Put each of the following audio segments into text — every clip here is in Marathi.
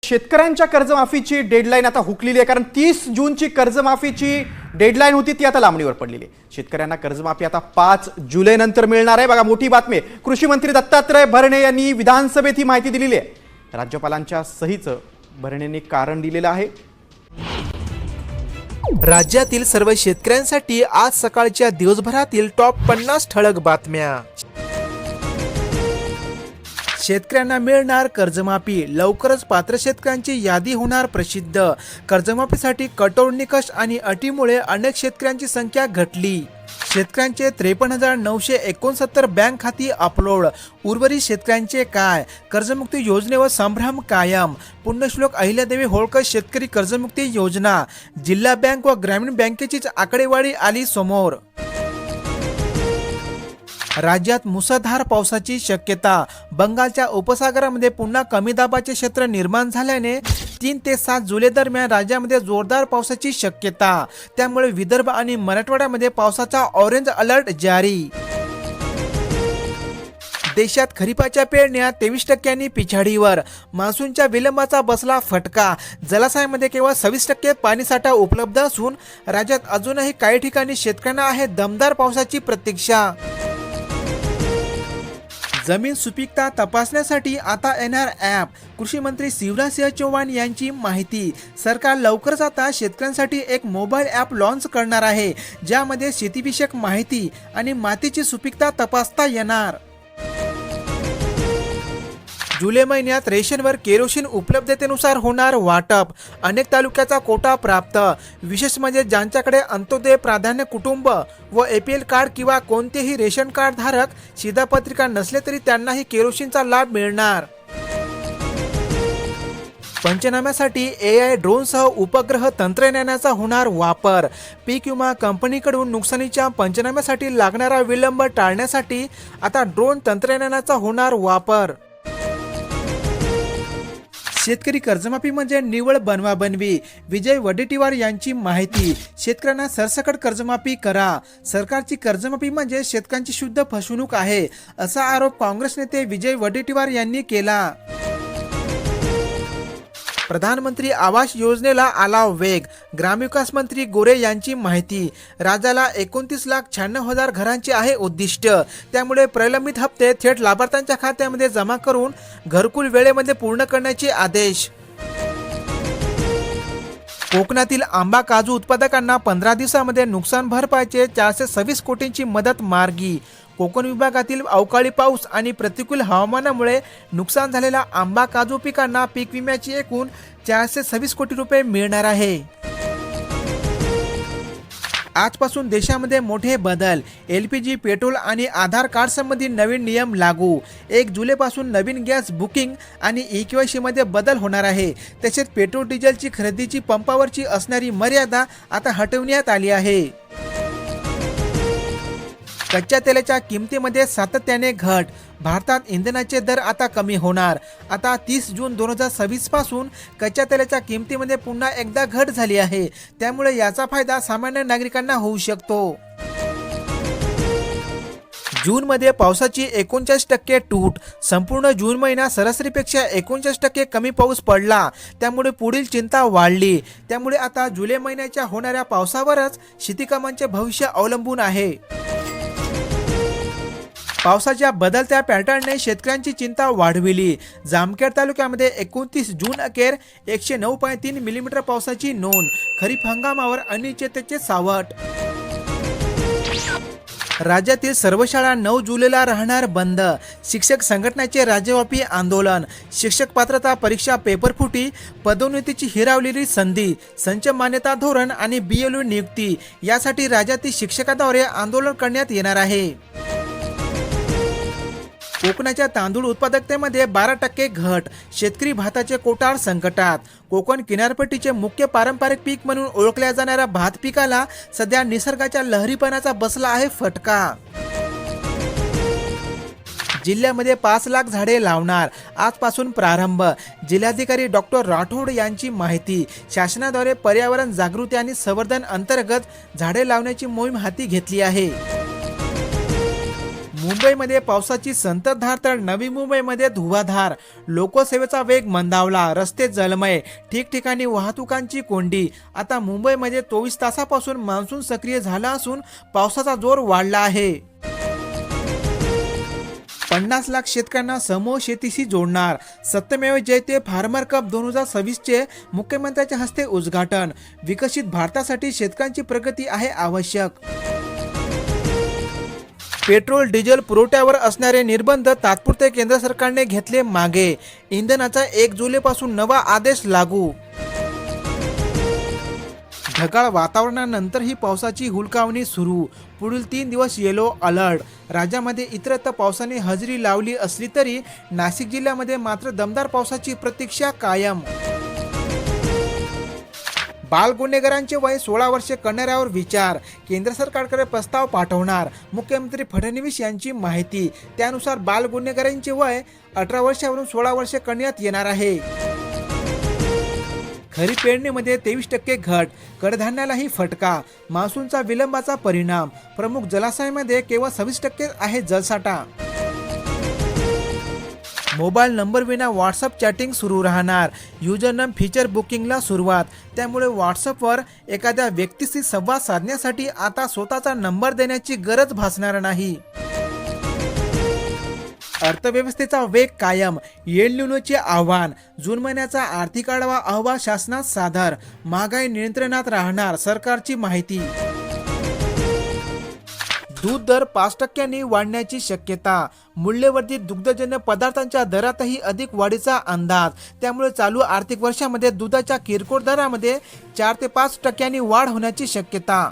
शेतकऱ्यांच्या कर्जमाफीची डेडलाईन आता हुकलेली आहे, कारण 30 जूनची कर्जमाफीची डेडलाईन होती ती आता लांबणीवर पडलेली आहे। शेतकऱ्यांना कर्जमाफी आता 5 जुलै नंतर मिळणार आहे। बघा, मोठी बातमी आहे। कृषी मंत्री दत्तात्रय भरणे यांनी विधानसभेत ही माहिती दिलेली आहे। राज्यपालांच्या सहीचं भरणेंनी कारण दिलेलं आहे। राज्यातील सर्व शेतकऱ्यांसाठी आज सकाळच्या दिवसभरातील टॉप 50 ठळक बातम्या। शेतकऱ्यांना मिळणार कर्जमाफी, लवकरच पात्र शेतकऱ्यांची यादी होणार प्रसिद्ध। कर्जमाफीसाठी कठोर निकष आणि अटीमुळे अनेक शेतकऱ्यांची संख्या घटली। शेतकऱ्यांचे 53,969 बँक खाती अपलोड, उर्वरित शेतकऱ्यांचे काय? कर्जमुक्ती योजनेवर संभ्रम कायम। पुण्यश्लोक अहिल्यादेवी होळकर शेतकरी कर्जमुक्ती योजना, जिल्हा बँक व ग्रामीण बँकेचीच आकडेवारी आली समोर। राज्यात मुसळधार पावसाची शक्यता, बंगालच्या उपसागरामध्ये पुन्हा कमी दाबाचे क्षेत्र निर्माण झाल्याने 3 ते 7 जुलै दरम्यान राज्यामध्ये जोरदार पावसाची शक्यता। त्यामुळे विदर्भ आणि मराठवाड्यामध्ये पावसाचा ऑरेंज अलर्ट जारी। देशात खरीपाच्या पेरण्या 23% पिछाडीवर, मान्सूनच्या विलंबाचा बसला फटका। जलाशयामध्ये केवळ 26% पाणीसाठा उपलब्ध असून राज्यात अजूनही काही ठिकाणी शेतकऱ्यांना आहे दमदार पावसाची प्रतीक्षा। जमीन सुपीकता तपासण्यासाठी आता येणार ॲप, कृषी मंत्री शिवराजसिंह चौहान यांची माहिती। सरकार लवकरच आता शेतकऱ्यांसाठी एक मोबाईल ॲप लॉन्च करणार आहे, ज्यामध्ये शेतीविषयक माहिती आणि मातीची सुपीकता तपासता येणार। जुलै महिन्यात रेशनवर केरोसिन उपलब्धतेनुसार होणार वाटप, अनेक तालुक्याचा कोटा प्राप्त। विशेष म्हणजे ज्यांच्याकडे अंत्योदय प्राधान्य कुटुंब व APL कार्ड किंवा कोणतेही रेशन कार्ड धारक शिधापत्रिका नसले तरी त्यांनाही केरोसिनचा लाभ मिळणार। पंचनाम्यासाठी AI ड्रोनसह उपग्रह तंत्रज्ञानाचा होणार वापर। पीक विमा कंपनीकडून नुकसानीच्या पंचनाम्यासाठी लागणारा विलंब टाळण्यासाठी आता ड्रोन तंत्रज्ञानाचा होणार वापर। शेतकरी कर्जमाफी म्हणजे निव्वळ बनवाबनवी, विजय वडेट्टीवार यांची माहिती। शेतकऱ्यांना सरसकट कर्जमाफी करा, सरकारची कर्जमाफी म्हणजे शेतकऱ्यांची शुद्ध फसवणूक आहे, असा आरोप काँग्रेस नेते विजय वडेट्टीवार यांनी केला। प्रधानमंत्री आवास योजनेला आला वेग, ग्रामविकास मंत्री गोरे यांची माहिती। राज्याला 29,96,000 घरांचे आहे उद्दिष्ट, त्यामुळे प्रलंबित हप्ते थेट लाभार्थ्यांच्या खात्यामध्ये जमा करून घरकुल वेळेमध्ये पूर्ण करण्याचे आदेश। कोकणातील आंबा काजू उत्पादकांना 15 दिवसांमध्ये नुकसान भरपाईचे 426 कोटींची मदत मार्गी। कोकण विभागातील अवकाळी पाऊस आणि प्रतिकूल हवामानामुळे नुकसान झालेल्या आंबा काजू पिकांना पीक विम्याची एकूण 426 कोटी रुपये मिळणार आहे। आजपासून देशामध्ये मोठे बदल, LPG, पेट्रोल आणि आधार कार्ड संबंधी नवीन नियम लागू। 1 जुलैपासून नवीन गॅस बुकिंग आणि EKYC मध्ये बदल होणार आहे। तसेच पेट्रोल डिझेलची खरेदीची पंपावरची असणारी मर्यादा आता हटवण्यात आली आहे। कच्च्या तेलाच्या किमतीमध्ये सातत्याने घट, भारतात इंधनाचे दर आता कमी होणार। आता 30 जून 2026 पासून कच्च्या तेलाच्या किमतीमध्ये पुन्हा एकदा घट झाली आहे, त्यामुळे याचा फायदा सामान्य नागरिकांना होऊ शकतो। जूनमध्ये पावसाची 49% तूट, संपूर्ण जून महिना सरासरीपेक्षा 49% कमी पाऊस पडला, त्यामुळे पुढील चिंता वाढली। त्यामुळे आता जुलै महिन्याच्या होणाऱ्या पावसावरच शेतीकामांचे भविष्य अवलंबून आहे। पावसाच्या बदलत्या पॅटर्नने शेतकऱ्यांची चिंता वाढविली। जामखेड तालुक्यामध्ये 29 जून अखेर 109.3 मिलीमीटर पावसाची नोंद, खरीप हंगामावर अनिश्चिततेचे सावट। राज्यातील सर्व शाळा 9 जुलैला राहणार बंद, शिक्षक संघटनेचे राज्यव्यापी आंदोलन। शिक्षक पात्रता परीक्षा पेपरफुटी, पदोन्नतीची हिरावलेली संधी, संच मान्यता धोरण आणि BLO नियुक्ती यासाठी राज्यातील शिक्षकाद्वारे आंदोलन करण्यात येणार आहे। कोकणाच्या तांदूळ उत्पादकतेमध्ये 12% घट, शेतकरी भाताचे कोठार संकटात। कोकण किनारपट्टीचे मुख्य पारंपरिक पीक म्हणून ओळखल्या जाणाऱ्या भात पिकाला सध्या निसर्गाच्या लहरीपणाचा बसला आहे फटका। जिल्ह्यामध्ये 5 लाख झाडे लावणार, आजपासून प्रारंभ। जिल्हाधिकारी डॉक्टर राठोड यांची माहिती। शासनाद्वारे पर्यावरण जागृती आणि संवर्धन अंतर्गत झाडे लावण्याची मोहीम हाती घेतली आहे। मुंबईमध्ये पावसाची संततधार तर नवी मुंबईमध्ये धुवाधार. लोकसेवेचा वेग मंदावला, रस्ते जलमय, ठिकठिकाणी वाहतुकांची कोंडी. आता मुंबईमध्ये 24 तासापासून मान्सून सक्रिय झाला असून पावसाचा जोर वाढला आहे. 50 लाख शेतकऱ्यांना समूह शेतीशी जोडणार. सत्यमेव जयते फार्मर कप 2026चे मुख्यमंत्र्यांच्या हस्ते उद्घाटन. विकसित भारतासाठी शेतकऱ्यांची प्रगती आहे आवश्यक. पेट्रोल डिझेल पुरवठ्यावर असणारे निर्बंध तात्पुरते केंद्र सरकारने घेतले मागे. इंधनाचा 1 जुलैपासून नवा आदेश लागू. ढगाळ वातावरणानंतरही पावसाची हुलकावणी सुरू. पुढील 3 दिवस येलो अलर्ट. राज्यामध्ये इतरत्र पावसाने हजेरी लावली असली तरी नाशिक जिल्ह्यामध्ये मात्र दमदार पावसाची प्रतीक्षा कायम. बाल गुन्हेगारांचे वय 16 वर्षे करणाऱ्यावर विचार. केंद्र सरकारकडे प्रस्ताव पाठवणार. मुख्यमंत्री फडणवीस यांची माहिती. त्यानुसार बाल गुन्हेगारांचे वय 18 वर्षावरून 16 वर्षे करण्यात येणार आहे. खरीप पेरणीमध्ये 23% घट. कडधान्यालाही फटका. मान्सूनचा विलंबाचा परिणाम. प्रमुख जलाशयामध्ये केवळ 26% आहे जलसाठा. मोबाईल नंबर विना व्हॉट्सअप चॅटिंग सुरू राहणार. युजरनेम फीचर बुकिंगला सुरुवात. त्यामुळे व्हॉट्सअपवर एखाद्या व्यक्तीशी संवाद साधण्यासाठी आता स्वतःचा नंबर देण्याची गरज भासणार नाही. अर्थव्यवस्थेचा वेग कायम. एल निनोचे आव्हान. जून महिन्याचा आर्थिक आढावा अहवाल शासनात सादर. महागाई नियंत्रणात राहणार. सरकारची माहिती. दूध दर 5% वाढण्याची शक्यता. मूल्यवर्धित दुग्धजन्य पदार्थांच्या दरातही अधिक वाढीचा अंदाज. त्यामुळे चालू आर्थिक वर्षामध्ये दुधाच्या किरकोळ दरामध्ये 4 ते 5% वाढ होण्याची शक्यता.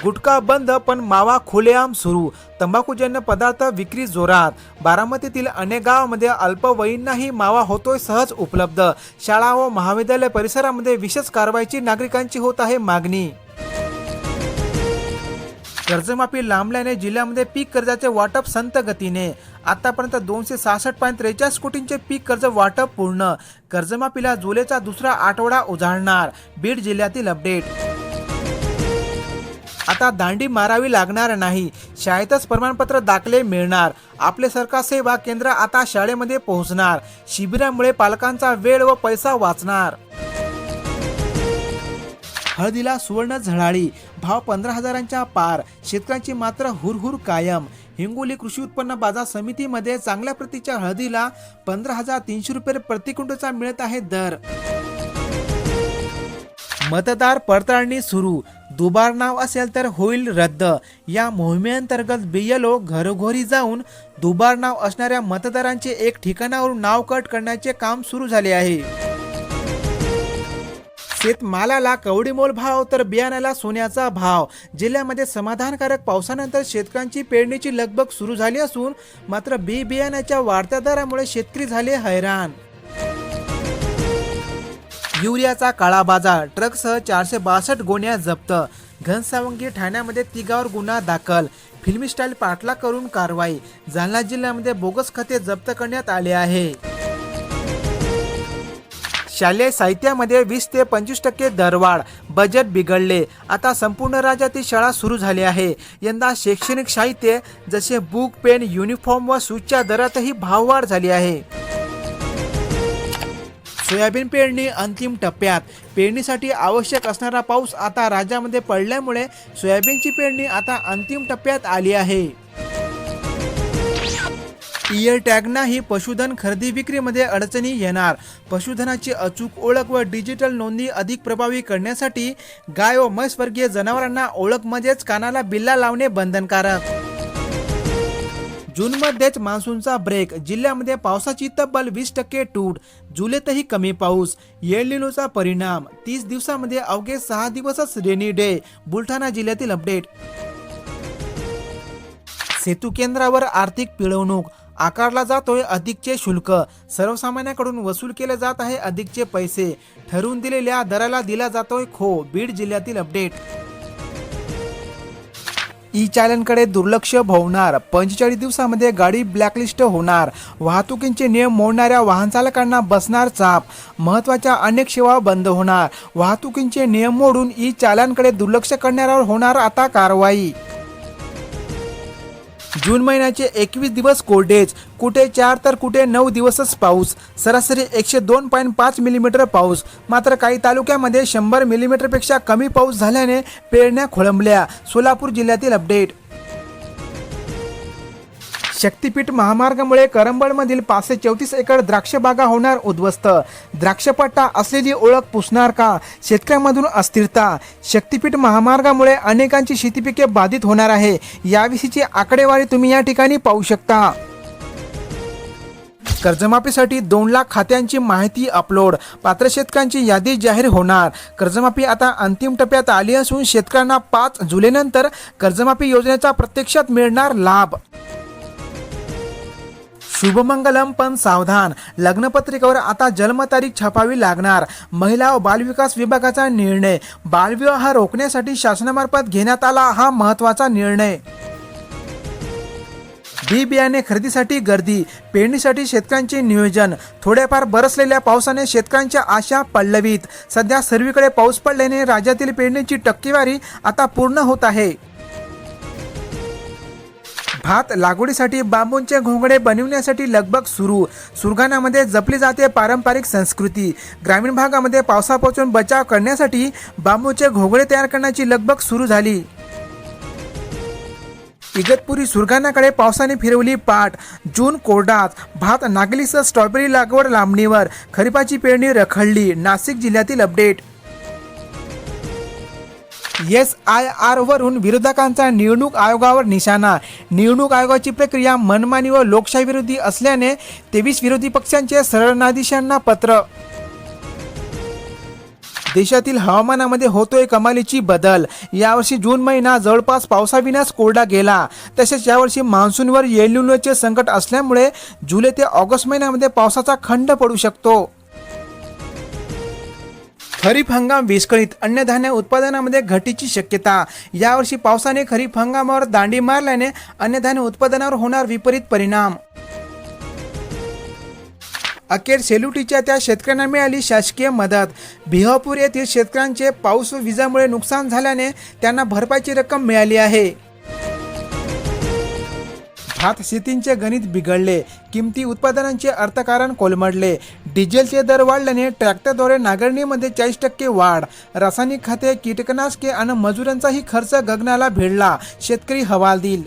गुटखा बंद पण मावा खुलेआम सुरू. तंबाखूजन्य पदार्थ विक्री जोरात. बारामतीतील अनेक गावांमध्ये अल्पवयींनाही मावा होतोय सहज उपलब्ध. शाळा व महाविद्यालय परिसरामध्ये विशेष कारवाईची नागरिकांची होत आहे मागणी. कर्जमाफी लांबल्याने जिल्ह्यामध्ये पीक कर्जाचे वाटप संत गतीने. आतापर्यंत 266.43 कोटींचे पीक कर्ज वाटप पूर्ण. कर्जमाफीला जुलैचा दुसरा आठवडा उजाडणार. बीड जिल्ह्यातील अपडेट. आता दांडी मारावी लागणार नाही. शाळेतच प्रमाणपत्र दाखले मिळणार. आपले सरकार सेवा केंद्र आता शाळेमध्ये पोहोचणार. शिबिरामुळे पालकांचा वेळ व पैसा वाचणार. हळदीला सुवर्ण झळाळी. भाव 15,000च्या पार. शेतकऱ्यांची मात्र हुरहुर कायम. हिंगोली कृषी उत्पन्न बाजार समितीमध्ये चांगल्या प्रतीच्या हळदीला 15,300 रुपये प्रति क्विंटलचा मिळत आहे दर. मतदार पडताळणी सुरू. दुबार नाव असेल तर होईल रद्द. या मोहिमेअंतर्गत BLO घरोघरी जाऊन दुबार नाव असणाऱ्या मतदारांचे एक ठिकाणावरून नाव कट करण्याचे काम सुरू झाले आहे. शेतमालाला कवडीमोल भाव तर बियाण्याला सोन्याचा भाव. जिल्ह्यामध्ये समाधानकारक पावसानंतर शेतकऱ्यांची पेरणीची लगबग सुरू झाली असून मात्र बियाण्याच्या वाढत्या दरामुळे शेतकरी झाले हैराण. युरियाचा काळा बाजार. ट्रकसह 462 गोण्या जप्त. घनसावंगी ठाण्यामध्ये तिघावर गुन्हा दाखल. फिल्मी स्टाईल पाठला करून कारवाई. जालना जिल्ह्यामध्ये बोगस खते जप्त करण्यात आले आहे. शालेय साहित्यामध्ये 20 ते 25% दरवाढ. बजेट बिघडले. आता संपूर्ण राज्यातील शाळा सुरू झाली आहे. यंदा शैक्षणिक साहित्य जसे बुक, पेन, युनिफॉर्म व शूजच्या दरातही भाववाढ झाली आहे. सोयाबीन पेरणी अंतिम टप्प्यात. पेरणीसाठी आवश्यक असणारा पाऊस आता राज्यामध्ये पडल्यामुळे सोयाबीनची पेरणी आता अंतिम टप्प्यात आली आहे. इयर टॅगनाही पशुधन खरेदी विक्रीमध्ये अडचणी येणार. पशुधनाची अचूक ओळख व डिजिटल नोंदणी अधिक प्रभावी करण्यासाठी गाय व म्हैसवर्गीय जनावरांना ओळख म्हणजेच कानाला बिल्ला लावणे बंधनकारक. जूनमध्येच मान्सूनचा ब्रेक. जिल्ह्यामध्ये पावसाची तब्बल 20% तूट. जुलैतही कमी पाऊस. एल निनोचा परिणाम. 30 दिवसामध्ये अवघे 6 दिवसच रेनी डे. बुलढाणा जिल्ह्यातील अपडेट. सेतू केंद्रावर आर्थिक पिळवणूक. आकारला जातोय अधिकचे शुल्क. सर्वसामान्यांकडून वसूल केले जात आहे अधिकचे पैसे. ठरवून दिलेल्या दराला दिला जातोय खो. बीड जिल्ह्यातील अपडेट. ई चालनकडे दुर्लक्ष भोवणार. 45 दिवसामध्ये गाडी ब्लॅकलिस्ट होणार. वाहतुकीचे नियम मोडणाऱ्या वाहनचालकांना बसणार चाप. महत्त्वाच्या अनेक सेवा बंद होणार. वाहतुकीचे नियम मोडून ई चालनकडे दुर्लक्ष करणाऱ्यावर होणार आता कारवाई. जून महिन्याचे 21 दिवस कोरडेच, कुठे 4 तर कुठे 9 दिवसच पाऊस, सरासरी 102.5 मिलीमीटर पाऊस. मात्र काही तालुक्यामध्ये 100 मिलीमीटरपेक्षा कमी पाऊस झाल्याने पेरण्या खोळंबल्या. सोलापूर जिल्ह्यातील अपडेट. शक्तीपीठ महामार्गामुळे करंबळमधील 534 एकर द्राक्ष बागा होणार उद्ध्वस्त. द्राक्षपट्टा असलेली ओळख पुसणार का? शेतकऱ्यांमधून अस्थिरता. शक्तीपीठ महामार्गामुळे अनेकांची शेतीपिके बाधित होणार आहे. याविषयीची आकडेवारी तुम्ही या ठिकाणी पाहू शकता. कर्जमाफीसाठी 2 लाख खात्यांची माहिती अपलोड, पात्र शेतकऱ्यांची यादी जाहीर होणार. कर्जमाफी आता अंतिम टप्प्यात आली असून शेतकऱ्यांना 5 जुलैनंतर कर्जमाफी योजनेचा प्रत्यक्षात मिळणार लाभ. शुभमंगलम पण सावधान, लग्नपत्रिकेवर आता जन्मतारीख छापावी लागणार. महिला व बालविकास विभागाचा निर्णय. बालविवाह रोखण्यासाठी शासनामार्फत घेण्यात आला हा महत्त्वाचा निर्णय. बी बियाणे खरेदीसाठी गर्दी, पेरणीसाठी शेतकऱ्यांचे नियोजन. थोड्याफार बरसलेल्या पावसाने शेतकऱ्यांच्या आशा पल्लवीत. सध्या सर्वीकडे पाऊस पडल्याने राज्यातील पेरणीची टक्केवारी आता पूर्ण होत आहे. भात लागवडीसाठी बांबूंचे घोंगडे बनविण्यासाठी लगबग सुरू. सुरगाणामध्ये जपली जाते पारंपरिक संस्कृती. ग्रामीण भागामध्ये पावसापासून बचाव करण्यासाठी बांबूचे घोंगडे तयार करण्याची लगबग सुरू झाली. इगतपुरी सुरगाणाकडे पावसाने फिरवली पाठ. जून कोरडाच, भात नागलीसह स्ट्रॉबेरी लागवड लांबणीवर. खरीपाची पेरणी रखडली. नाशिक जिल्ह्यातील अपडेट. SIR वरून विरोधकांचा निवडणूक आयोगावर निशाणा. निवडणूक आयोगाची प्रक्रिया मनमानी व लोकशाही विरोधी असल्याने 23 विरोधी पक्षांचे सरन्यायाधीशांना पत्र. देशातील हवामानामध्ये होतोय कमालीची बदल. यावर्षी जून महिना जवळपास पावसाविनाच कोरडा गेला. तसेच यावर्षी मान्सूनवर एल निनोचे संकट असल्यामुळे जुलै ते ऑगस्ट महिन्यामध्ये पावसाचा खंड पडू शकतो. खरीप हंगाम विस्कळीत, अन्नधान्य उत्पादनामध्ये घटीची शक्यता. यावर्षी पावसाने खरीप हंगामावर दांडी मारल्याने अन्नधान्य उत्पादनावर होणार विपरीत परिणाम. अखेर सेलुटीच्या त्या शेतकऱ्यांना मिळाली शासकीय मदत. भिवापूर येथील शेतकऱ्यांचे पाऊस व विजामुळे नुकसान झाल्याने त्यांना भरपाईची रक्कम मिळाली आहे. भात शेतींचे गणित बिघडले, किमती उत्पादनांचे अर्थकारण कोलमडले. डिझेलचे दर वाढल्याने ट्रॅक्टरद्वारे नांगरणीमध्ये 40% वाढ. रासायनिक खते, कीटकनाशके आणि मजुरांचाही खर्च गगनाला भिडला. शेतकरी हवालदिल.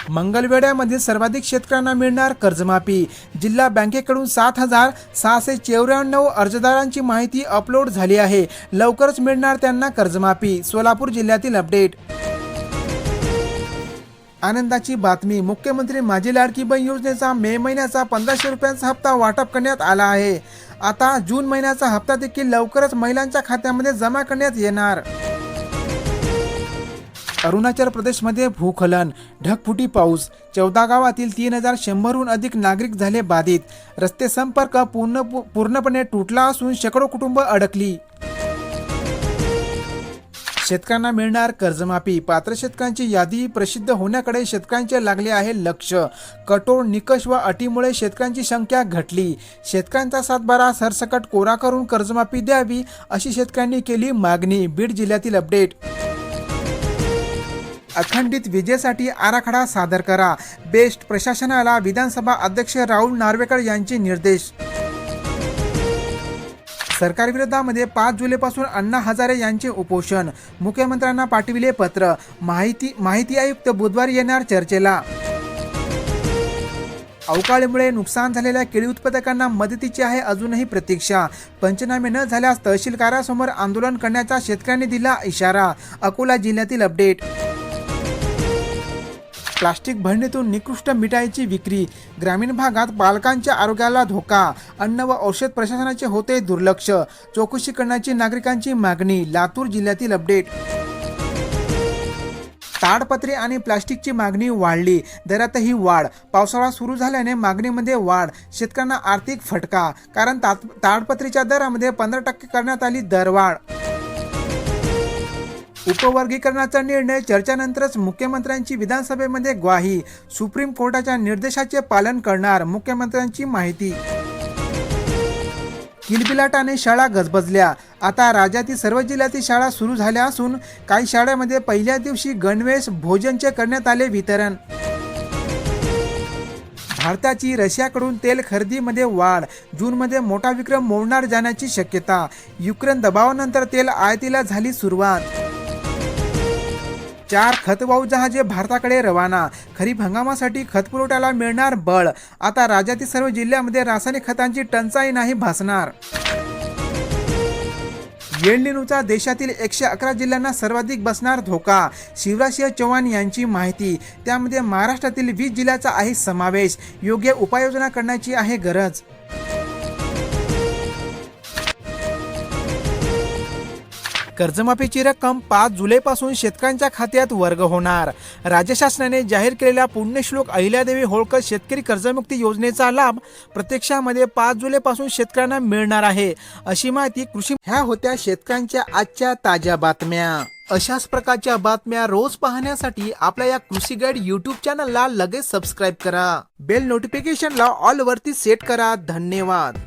मंगळवेढ्यामधील सर्वाधिक शेतकऱ्यांना मिळणार कर्जमाफी. जिल्हा बँकेकडून 7,694 अर्जदारांची माहिती अपलोड झाली आहे. लवकरच मिळणार त्यांना कर्जमाफी. सोलापूर जिल्ह्यातील अपडेट. आनंदाची बातमी, मुख्यमंत्री माझी लाडकी बहीण योजनेचा मे महिन्याचा 1500 रुपयांचा हप्ता वाटप करण्यात आला आहे. आता जून महिन्याचा हप्ता देखील लवकरच महिलांच्या खात्यामध्ये जमा करण्यात येणार. अरुणाचल प्रदेशमध्ये भूस्खलन, ढगफुटी पाऊस. 14 गावातील 3100हून अधिक नागरिक झाले बाधित. रस्ते संपर्क पूर्णपणे तुटला असून शेकडो कुटुंब अडकली. शेतकऱ्यांना मिळणार कर्जमाफी. पात्र शेतकऱ्यांची यादी प्रसिद्ध होण्याकडे शेतकऱ्यांचे लागले आहे लक्ष. कठोर निकष व अटीमुळे शेतकऱ्यांची संख्या घटली. शेतकऱ्यांचा सातबारा सरसकट कोरा करून कर्जमाफी द्यावी अशी शेतकऱ्यांनी केली मागणी. बीड जिल्ह्यातील अपडेट. अखंडित विजेसाठी आराखडा सादर करा. बेस्ट प्रशासनाला विधानसभा अध्यक्ष राहुल नार्वेकर यांचे निर्देश. सरकारविरोधामध्ये 5 जुलैपासून अण्णा हजारे यांचे उपोषण. मुख्यमंत्र्यांना पाठविले पत्र. माहिती आयुक्त बुधवारी येणार चर्चेला. अवकाळीमुळे नुकसान झालेल्या केळी उत्पादकांना मदतीची आहे अजूनही प्रतीक्षा. पंचनामे न झाल्यास तहसीलकारासमोर आंदोलन करण्याचा शेतकऱ्यांनी दिला इशारा. अकोला जिल्ह्यातील अपडेट. प्लास्टिक भरणीतून निकृष्ट मिठाईची विक्री. ग्रामीण भागात बालकांच्या आरोग्याला धोका. अन्न व औषध प्रशासनाचे होते दुर्लक्ष. चौकशी करण्याची नागरिकांची मागणी. लातूर जिल्ह्यातील अपडेट. ताडपत्री आणि प्लास्टिकची मागणी वाढली. दरातही वाढ. पावसाळा सुरू झाल्याने मागणीमध्ये वाढ. शेतकऱ्यांना आर्थिक फटका. कारण ताडपत्रीच्या दरामध्ये 15% करण्यात आली दरवाढ. उपवर्गीकरणाचा निर्णय चर्चेनंतरच मुख्यमंत्र्यांची विधानसभेमध्ये ग्वाही. सुप्रीम कोर्टाच्या निर्देशाचे पालन करणार. मुख्यमंत्र्यांची माहिती. किलबिलाटाने शाळा गजबजल्या. आता राज्यातील सर्व जिल्ह्यातील शाळा सुरू झाल्या असून काही शाळांमध्ये पहिल्या दिवशी गणवेश भोजनचे करण्यात आले वितरण. भारताची रशियाकडून तेल खरेदीमध्ये वाढ. जूनमध्ये मोठा विक्रम मोडणार जाण्याची शक्यता. युक्रेन दबावानंतर तेल आयातीला झाली सुरुवात. 4 खतवाहू जहाजे भारताकडे रवाना. खरीप हंगामासाठी खत पुरवठ्याला मिळणार बळ. आता राज्यातील सर्व जिल्ह्यांमध्ये रासायनिक खतांची टंचाई नाही भासणार. एल निनोचा देशातील 111 जिल्ह्यांना सर्वाधिक बसणार धोका. शिवराजसिंह चौहान यांची माहिती. त्यामध्ये महाराष्ट्रातील 20 जिल्ह्याचा आहे समावेश. योग्य उपाययोजना करण्याची आहे गरज. कर्जमाफीची रक्कम 5 जुलैपासून शेतकऱ्यांच्या खात्यात वर्ग होणार. राज्य शासनाने जाहीर केलेल्या पुण्यश्लोक अहिल्यादेवी होळकर शेतकरी कर्जमुक्ती योजनेचा लाभ प्रत्यक्षामध्ये 5 जुलैपासून शेतकऱ्यांना मिळणार आहे, अशी माहिती कृषी. ह्या होत्या शेतकऱ्यांच्या आजच्या ताज्या बातम्या. अशाच प्रकारच्या बातम्या रोज पाहण्यासाठी आपल्या या कृषी गाईड YouTube चॅनलला लगेच सबस्क्राईब करा. बेल नोटिफिकेशनला ऑल वरती सेट करा. धन्यवाद.